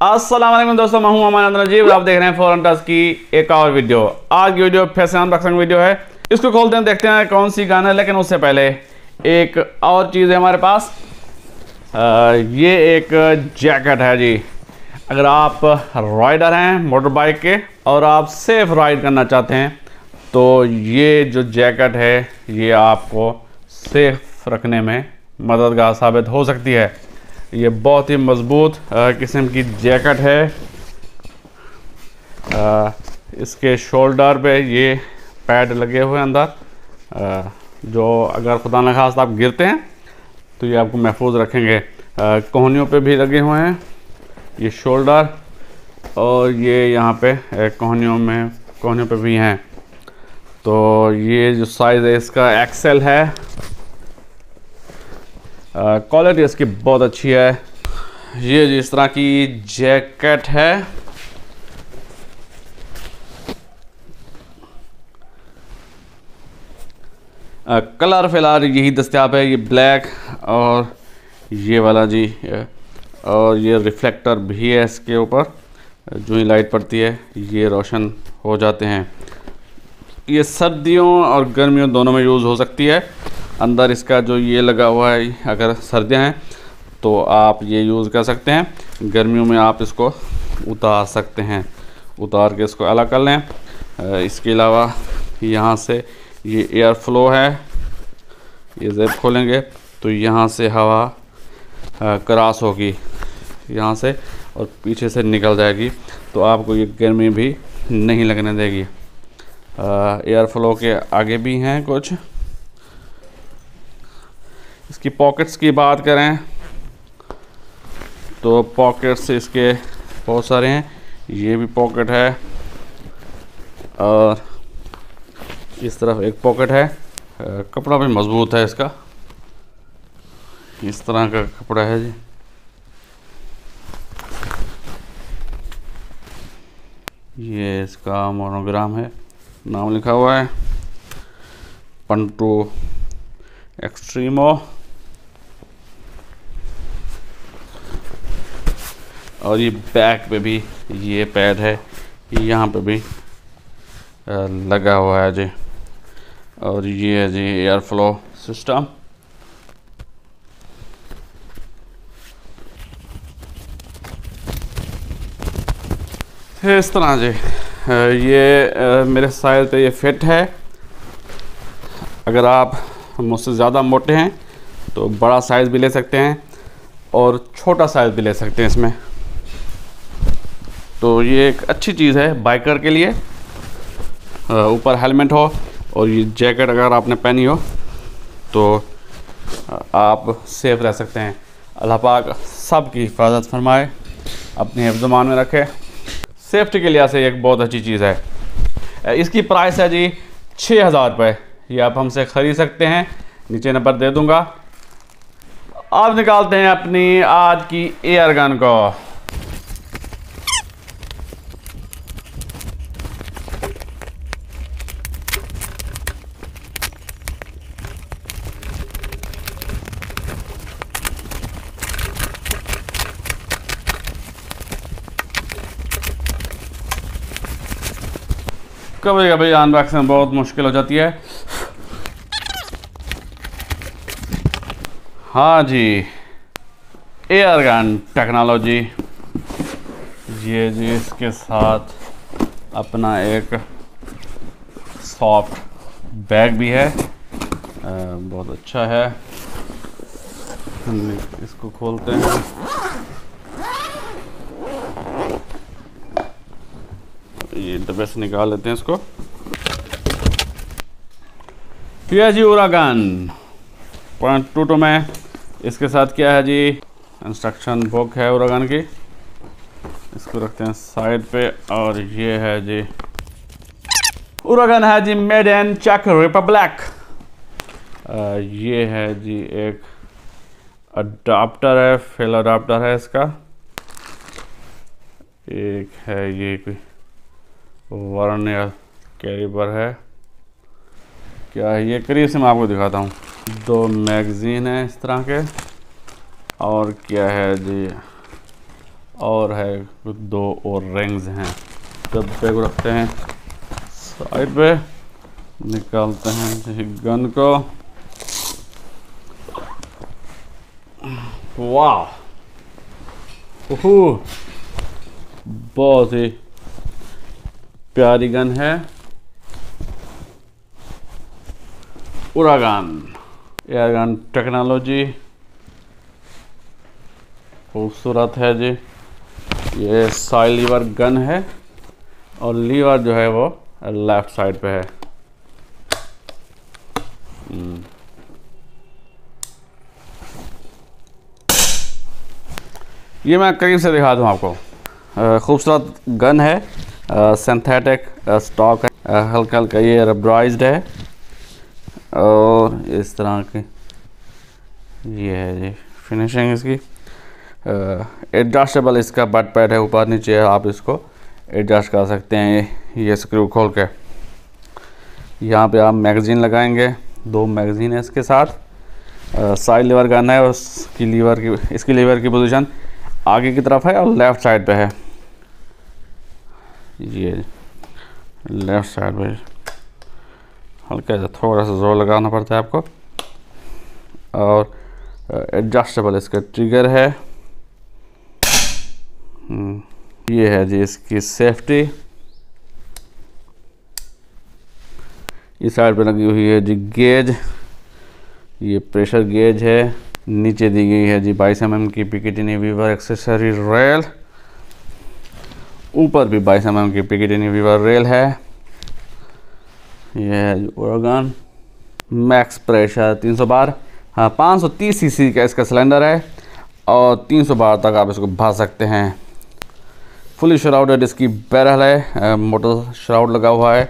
अस्सलाम वालेकुम दोस्तों, मैं हूं अमान नजीब। आप देख रहे हैं फॉरेन टच की एक और वीडियो। आज की वीडियो फैशन अनबॉक्सिंग वीडियो है। इसको खोलते हैं, देखते हैं कौन सी गन है। लेकिन उससे पहले एक और चीज़ है हमारे पास। ये एक जैकेट है जी। अगर आप राइडर हैं मोटर बाइक के और आप सेफ राइड करना चाहते हैं तो ये जो जैकेट है ये आपको सेफ रखने में मददगार साबित हो सकती है। ये बहुत ही मज़बूत किस्म की जैकेट है। इसके शोल्डर पे ये पैड लगे हुए हैं अंदर, जो अगर खुदा न खास्ता आप गिरते हैं तो ये आपको महफूज रखेंगे। कोहनियों पे भी लगे हुए हैं ये शोल्डर, और ये यहाँ पे कोहनियों पे भी हैं। तो ये जो साइज़ है इसका एक्सेल है। क्वालिटी इसकी बहुत अच्छी है। ये जिस तरह की जैकेट है, कलर फिलहाल यही दस्तियाब है, ये ब्लैक और ये वाला जी। और ये रिफ्लेक्टर भी है इसके ऊपर, जो ही लाइट पड़ती है ये रोशन हो जाते हैं। ये सर्दियों और गर्मियों दोनों में यूज़ हो सकती है। अंदर इसका जो ये लगा हुआ है, अगर सर्दियाँ हैं तो आप ये यूज़ कर सकते हैं, गर्मियों में आप इसको उतार सकते हैं। उतार के इसको अलग कर लें। इसके अलावा यहाँ से ये एयर फ्लो है। ये ज़ेप खोलेंगे तो यहाँ से हवा क्रॉस होगी यहाँ से और पीछे से निकल जाएगी, तो आपको ये गर्मी भी नहीं लगने देगी। एयर फ्लो के आगे भी हैं कुछ। इसकी पॉकेट्स की बात करें तो पॉकेट्स इसके बहुत सारे हैं। ये भी पॉकेट है और इस तरफ एक पॉकेट है। कपड़ा भी मज़बूत है इसका, इस तरह का कपड़ा है जी। ये इसका मोनोग्राम है, नाम लिखा हुआ है पंटू एक्सट्रीमो। और ये बैक पे भी ये पैड है, यहाँ पे भी लगा हुआ है जी। और ये है जी एयर फ्लो सिस्टम। इस तरह जी ये मेरे साइज पे ये फिट है। अगर आप मुझसे ज़्यादा मोटे हैं तो बड़ा साइज़ भी ले सकते हैं और छोटा साइज़ भी ले सकते हैं इसमें। तो ये एक अच्छी चीज़ है बाइकर के लिए। ऊपर हेलमेट हो और ये जैकेट अगर आपने पहनी हो तो आप सेफ रह सकते हैं। अल्लाह पाक सब की हिफाजत फरमाए, अपने हिफ्ज़-ए-मान में रखे। सेफ्टी के लिहाज से एक बहुत अच्छी चीज़ है। इसकी प्राइस है जी 6000 रुपये। ये आप हमसे ख़रीद सकते हैं, नीचे नंबर दे दूँगा। अब निकालते हैं अपनी आज की एयर गन को। कभी कभी अनबॉक्सिंग बहुत मुश्किल हो जाती है। हाँ जी, एयर गन टेक्नोलॉजी। ये जी इसके साथ अपना एक सॉफ्ट बैग भी है, बहुत अच्छा है। इसको खोलते हैं। ये डब्बे से निकाल लेते हैं इसको। ये जी उरागन .22 में। इसके साथ क्या है जी, इंस्ट्रक्शन बुक है उरागन की। इसको रखते हैं साइड पे। और ये है जी उरागन है जी, मेड इन चेक रिपब्लिक। ये है जी एक अडाप्टर है, फेल अडाप्टर है इसका। एक है ये कोई वर्नियर कैलिपर है। क्या है ये, करीब से मैं आपको दिखाता हूँ। 2 मैगज़ीन है इस तरह के। और क्या है जी, और है 2 और रिंग्स हैं। डब्बे को रखते हैं साइड पे, निकालते हैं गन को। वाह, बहुत ही प्यारी गन है। उरागान एयरगन टेक्नोलॉजी, खूबसूरत है जी। ये साइड लीवर गन है और लीवर जो है वो लेफ्ट साइड पे है। ये मैं करीब से दिखा दूँ आपको। खूबसूरत गन है, सिंथेटिक स्टॉक है, हल्का हल्का ये रबराइज्ड है और इस तरह की ये है जी फिनिशिंग इसकी। एडजस्टेबल इसका बट पैड है, ऊपर नीचे है, आप इसको एडजस्ट कर सकते हैं ये स्क्रू खोल के। यहाँ पे आप मैगज़ीन लगाएंगे, 2 मैगज़ीन है इसके साथ। साइड लीवर गन है और इसकी लीवर की पोजीशन आगे की तरफ है और लेफ़्ट साइड पे है। ये लेफ़्ट साइड पे हल्का सा थोड़ा सा जोर लगाना पड़ता है आपको। और एडजस्टेबल इसका ट्रिगर है। ये है जी इसकी सेफ्टी। इस साइड पे लगी हुई है जी गेज, ये प्रेशर गेज है। नीचे दी गई है जी 22 mm की पिकेटिनी वीवर एक्सेसरी रेल। ऊपर भी 22 mm की पिकेटिनी वीवर रेल है। ये है उरागान मैक्स प्रेशर 300 बार। हाँ, 530 cc का इसका सिलेंडर है और 300 बार तक आप इसको भर सकते हैं। फुली श्राउडेड इसकी बैरल है, मोटर श्राउड लगा हुआ है।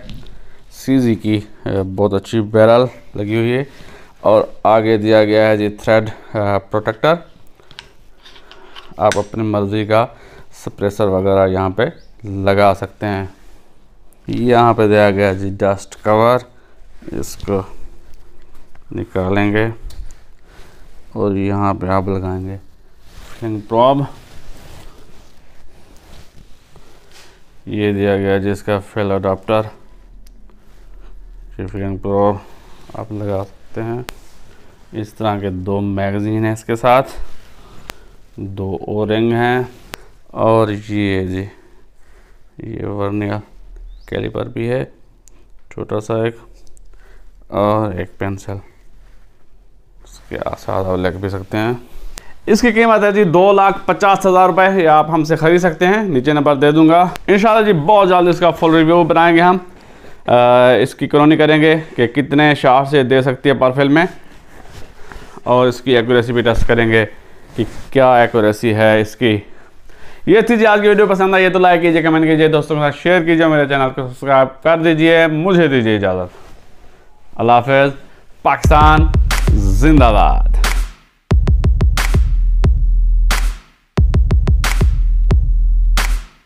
सीजी की बहुत अच्छी बैरल लगी हुई है और आगे दिया गया है जी थ्रेड प्रोटेक्टर। आप अपनी मर्ज़ी का सप्रेसर वगैरह यहाँ पे लगा सकते हैं। यहाँ पे दिया गया जी डस्ट कवर, इसको निकालेंगे और यहाँ पे आप लगाएंगे फिंगर प्रॉब। ये दिया गया जिसका फेल अडाप्टर, फिंगर प्रॉब आप लगा सकते हैं। इस तरह के 2 मैगज़ीन हैं इसके साथ, 2 ओ-रिंग हैं और ये जी ये वर्नियर कैलिपर भी है, छोटा सा एक, और एक पेंसिल इसके साथ आप लग भी सकते हैं। इसकी कीमत है जी 2,50,000 रुपये। ये आप हमसे ख़रीद सकते हैं, नीचे नंबर दे दूंगा। इंशाल्लाह जी बहुत जल्द इसका फुल रिव्यू बनाएंगे हम। इसकी कॉलोनी करेंगे कि कितने शार्ट से दे सकती है पर फिल्म में, और इसकी एक्यूरेसी भी टेस्ट करेंगे कि क्या एक्यूरेसी है इसकी। ये थी जी आज की वीडियो। पसंद आई तो लाइक कीजिए, कमेंट कीजिए, दोस्तों के साथ शेयर कीजिए, मेरे चैनल को सब्सक्राइब कर दीजिए। मुझे दीजिए इजाज़त। अल्लाह हाफ़िज़। पाकिस्तान जिंदाबाद।